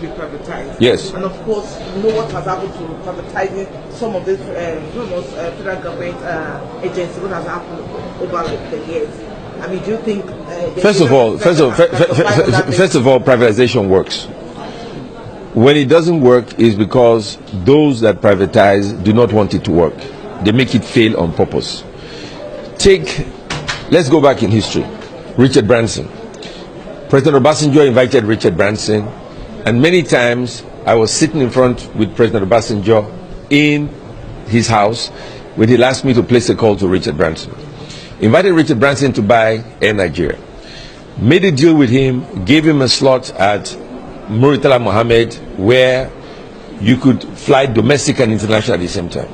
to be privatized. Yes. And of course, you know what has happened to privatizing some of these federal government agencies, what has happened over the years. I mean, do you think... First of all, privatization works. When it doesn't work is because those that privatize do not want it to work. They make it fail on purpose. Let's go back in history. Richard Branson. President Obasanjo invited Richard Branson, and many times I was sitting in front with President Obasanjo in his house when he asked me to place a call to Richard Branson. Invited Richard Branson to buy Air Nigeria. Made a deal with him, gave him a slot at Muritala Mohammed where you could fly domestic and international at the same time.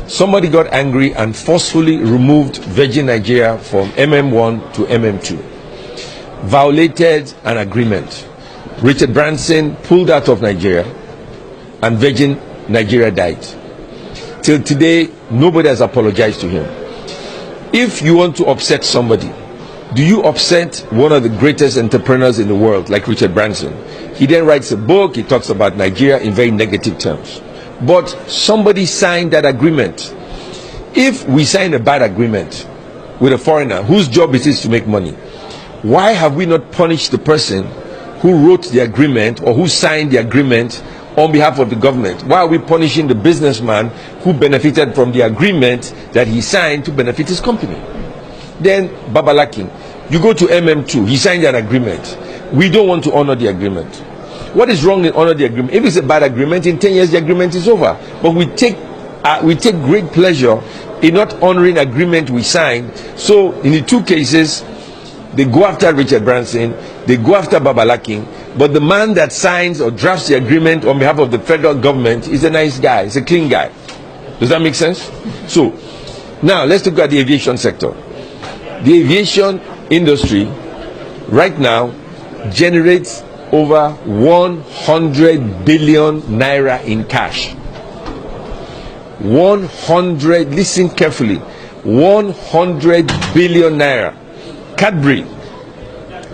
Somebody got angry and forcefully removed Virgin Nigeria from MM1 to MM2. Violated an agreement. Richard Branson pulled out of Nigeria and Virgin Nigeria died. Till today, nobody has apologized to him. If you want to upset somebody, do you upset one of the greatest entrepreneurs in the world like Richard Branson? He then writes a book, he talks about Nigeria in very negative terms. But somebody signed that agreement. If we sign a bad agreement with a foreigner whose job it is to make money, why have we not punished the person who wrote the agreement or who signed the agreement on behalf of the government? Why are we punishing the businessman who benefited from the agreement that he signed to benefit his company? Then Babalakin, you go to MM2, he signed an agreement. We don't want to honor the agreement. What is wrong in honor the agreement? If it's a bad agreement, in 10 years the agreement is over. But we take great pleasure in not honoring agreement we signed. So in the two cases, they go after Richard Branson, they go after Babalakin, but the man that signs or drafts the agreement on behalf of the federal government is a nice guy, he's a clean guy. Does that make sense? So now let's look at the aviation sector. The aviation industry right now generates over 100 billion naira in cash. 100, listen carefully, 100 billion naira. Cadbury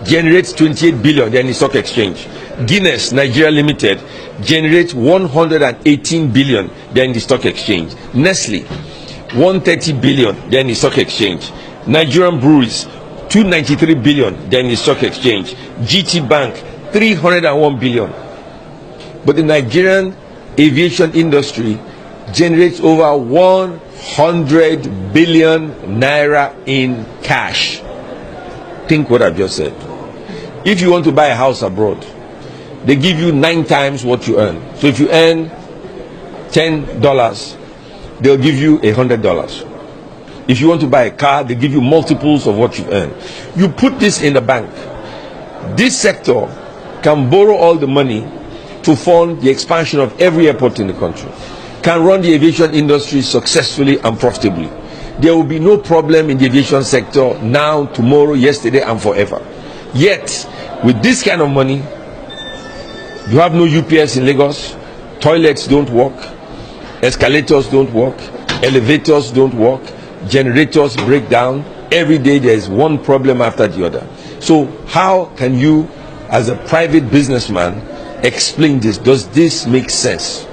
generates 28 billion, they're in the stock exchange. Guinness Nigeria Limited generates 118 billion, they're in the stock exchange. Nestle 130 billion, they're in the stock exchange. Nigerian Breweries 293 billion, they're in the stock exchange. GT Bank 301 billion. But the Nigerian aviation industry generates over 100 billion naira in cash. Think what I've just said. If you want to buy a house abroad, they give you 9 times what you earn. So if you earn $10, they'll give you $100. If you want to buy a car, they give you multiples of what you earn. You put this in the bank. This sector can borrow all the money to fund the expansion of every airport in the country, can run the aviation industry successfully and profitably. There will be no problem in the aviation sector now, tomorrow, yesterday, and forever. Yet, with this kind of money, you have no UPS in Lagos, toilets don't work, escalators don't work, elevators don't work, generators break down. Every day there is one problem after the other. So how can you, as a private businessman, explain this? Does this make sense?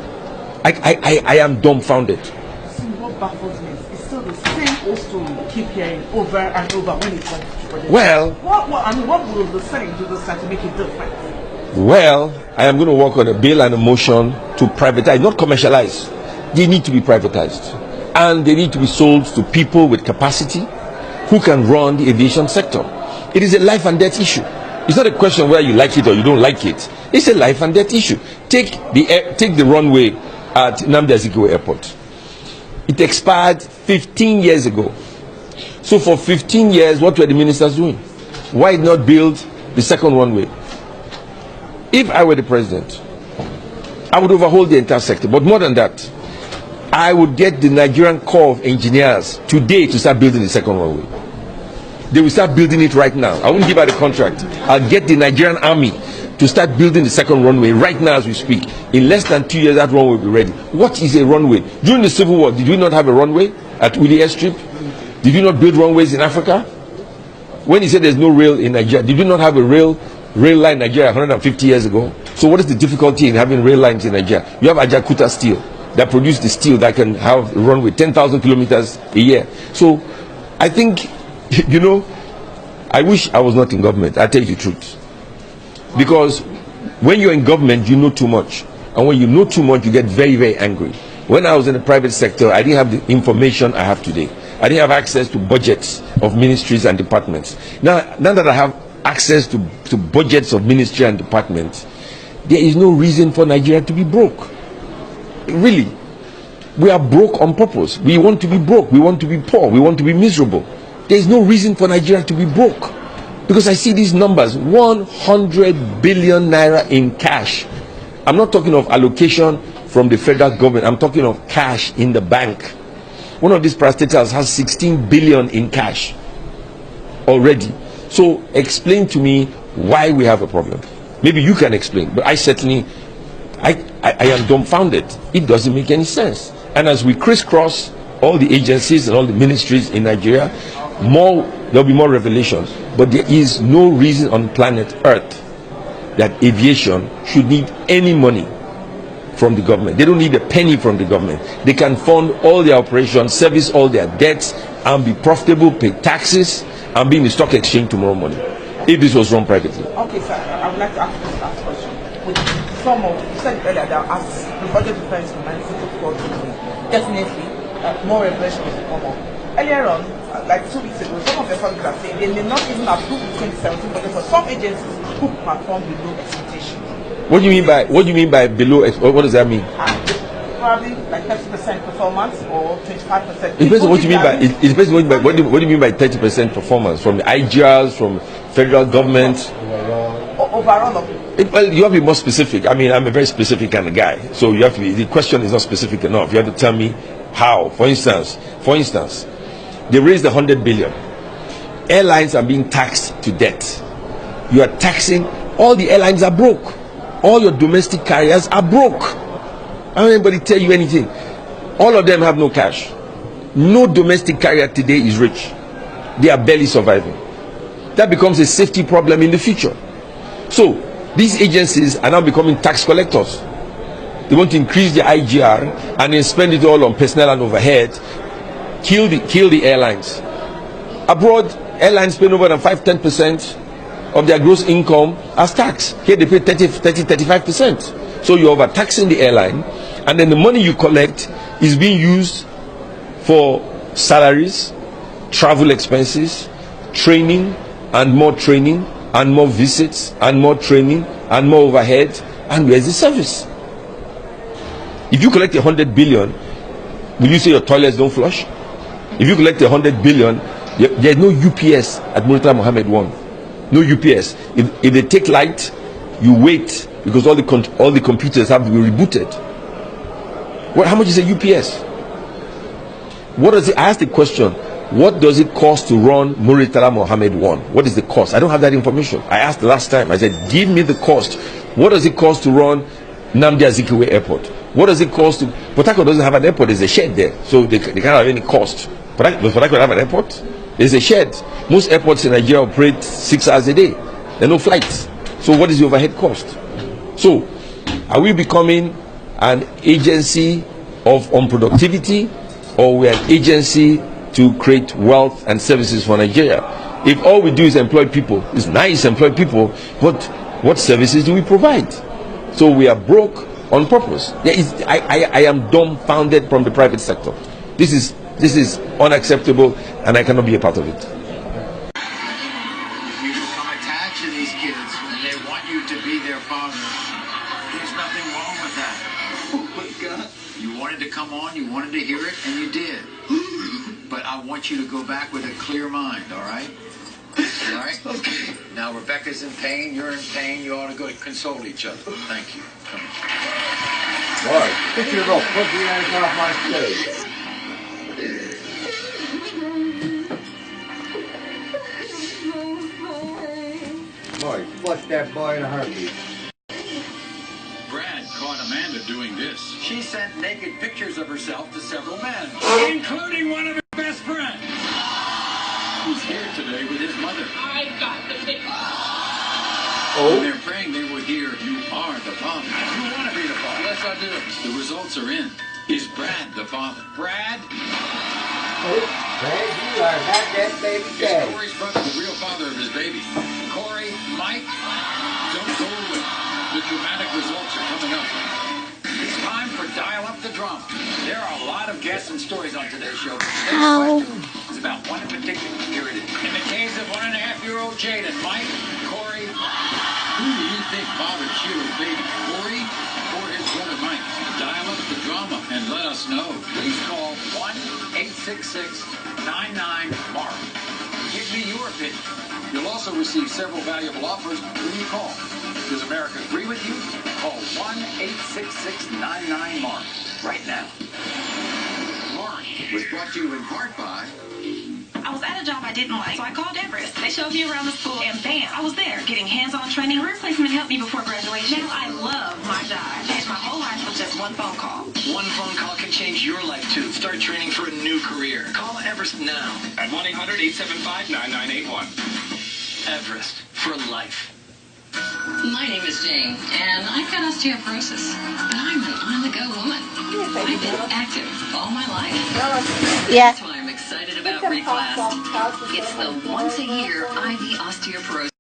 I am dumbfounded. What baffles me is still the same old story we keep hearing over and over when it comes to projects. Well, what will the Senate do this time to make it different? Well, I am going to work on a bill and a motion to privatize, not commercialize. They need to be privatized, and they need to be sold to people with capacity who can run the aviation sector. It is a life and death issue. It's not a question whether you like it or you don't like it. It's a life and death issue. Take the runway at Nnamdi Azikiwe Airport. It expired 15 years ago. So for 15 years, what were the ministers doing? Why not build the second runway? If I were the president, I would overhaul the entire sector. But more than that, I would get the Nigerian Corps of Engineers today to start building the second runway. They will start building it right now. I wouldn't give out the contract. I'll get the Nigerian Army to start building the second runway right now as we speak. In less than 2 years, that runway will be ready. What is a runway? During the Civil War, did we not have a runway at Uli Airstrip? Did you not build runways in Africa? When you said there's no rail in Nigeria, did you not have a rail line in Nigeria 150 years ago? So what is the difficulty in having rail lines in Nigeria? You have Ajakuta Steel that produce the steel that can have run with 10,000 kilometers a year. So I think, you know, I wish I was not in government. I tell you the truth. Because when you're in government, you know too much. And when you know too much, you get very, very angry. When I was in the private sector, I didn't have the information I have today. I didn't have access to budgets of ministries and departments. Now that I have access to budgets of ministry and departments, there is no reason for Nigeria to be broke. Really. We are broke on purpose. We want to be broke. We want to be poor. We want to be miserable. There is no reason for Nigeria to be broke. Because I see these numbers, 100 billion naira in cash. I'm not talking of allocation from the federal government. I'm talking of cash in the bank. One of these parastatals has 16 billion in cash already. So explain to me why we have a problem. Maybe you can explain, but I certainly, I am dumbfounded. It doesn't make any sense. And as we crisscross all the agencies and all the ministries in Nigeria, there'll be more revelations. But there is no reason on planet Earth that aviation should need any money from the government. They don't need a penny from the government. They can fund all their operations, service all their debts, and be profitable, pay taxes, and be in the stock exchange tomorrow morning, if this was run privately. Okay, sir, I would like to ask this last question. With some of, you said earlier that as the budget defense from 1964, definitely more revelation will come up. Earlier on, like 2 weeks ago, some of your colleagues are saying they may not even approve the 2017 budget for some agencies who perform below expectation. What do you mean by below? What does that mean? Probably like 30% performance or 25%. It depends on what you mean by. It depends on what do you mean by 30% performance from the IGRs, from federal government? Overall of it. Well, you have to be more specific. I mean, I'm a very specific kind of guy, so you have to be. The question is not specific enough. You have to tell me how. For instance, they raised 100 billion. Airlines are being taxed to death. You are taxing. All the airlines are broke. All your domestic carriers are broke. I don't anybody tell you anything. All of them have no cash. No domestic carrier today is rich. They are barely surviving. That becomes a safety problem in the future. So these agencies are now becoming tax collectors. They want to increase the IGR and then spend it all on personnel and overhead. Kill the airlines. Abroad, airlines pay no more than 5-10% of their gross income as tax. Here they pay 30-35%. So you're overtaxing the airline, and then the money you collect is being used for salaries, travel expenses, training, and more visits, and more training, and more overhead. And where's the service? If you collect 100 billion, will you say your toilets don't flush? If you collect 100 billion, there's no UPS at Murtala Mohammed 1. No UPS. If they take light, you wait because all the computers have to be rebooted. How much is a UPS? What does it? I asked the question. What does it cost to run Murtala Mohammed 1? What is the cost? I don't have that information. I asked the last time. I said, give me the cost. What does it cost to run Nnamdi Azikiwe Airport? What does it cost to? Wtach doesn't have an airport. There's a shed there, so they can't have any cost. Does Wtach have an airport? There's a shed. Most airports in Nigeria operate 6 hours a day. There are no flights. So what is the overhead cost? So are we becoming an agency of unproductivity, or we're an agency to create wealth and services for Nigeria? If all we do is employ people, it's nice to employ people, but what services do we provide? So we are broke on purpose. I am dumbfounded from the private sector. This is unacceptable, and I cannot be a part of it. You become attached to these kids, and they want you to be their father. There's nothing wrong with that. Oh my God. You wanted to come on, you wanted to hear it, and you did. But I want you to go back with a clear mind, all right? All right? Okay. Now, Rebecca's in pain, you're in pain, you ought to go console each other. Thank you. Come on. All right, pick it up. Put the hands off my stage. Boy, flush that boy in a heartbeat. Brad caught Amanda doing this. She sent naked pictures of herself to several men, including one of her best friends, who's here today with his mother. I got the picture. When they're praying, they will hear, "You are the Father." You want to be the father? Yes, I do. The results are in. Is Brad the father? Brad Brad, you are not that baby Is daddy. Corey's brother the real father of his baby? Corey, Mike. Don't go away. The dramatic results are coming up. It's time for Dial Up the Drama. There are a lot of guests and stories on today's show. Ow. It's about one in particular. Here it is. In the case of 1.5-year-old Jaden, Mike, Corey. Who do you think fathered Sheila's baby? Corey or his brother Mike? Dial up the drama and let us know. Please call 1-866-99-MARK. Give me your opinion. You'll also receive several valuable offers when you call. Does America agree with you? Call 1-866-99-MARK right now. Mark was brought to you in part by. I was at a job I didn't like, so I called Everest. They showed me around the school, and bam, I was there, getting hands-on training. Career placement helped me before graduation. Now I love my job. I changed my whole life with just one phone call. One phone call can change your life, too. Start training for a new career. Call Everest now at 1-800-875-9981. Everest, for life. My name is Jane, and I've got osteoporosis, but I'm an on-the-go woman. I've been active all my life. Yeah. That's why I'm excited about Reclass. It's the once-a-year IV osteoporosis.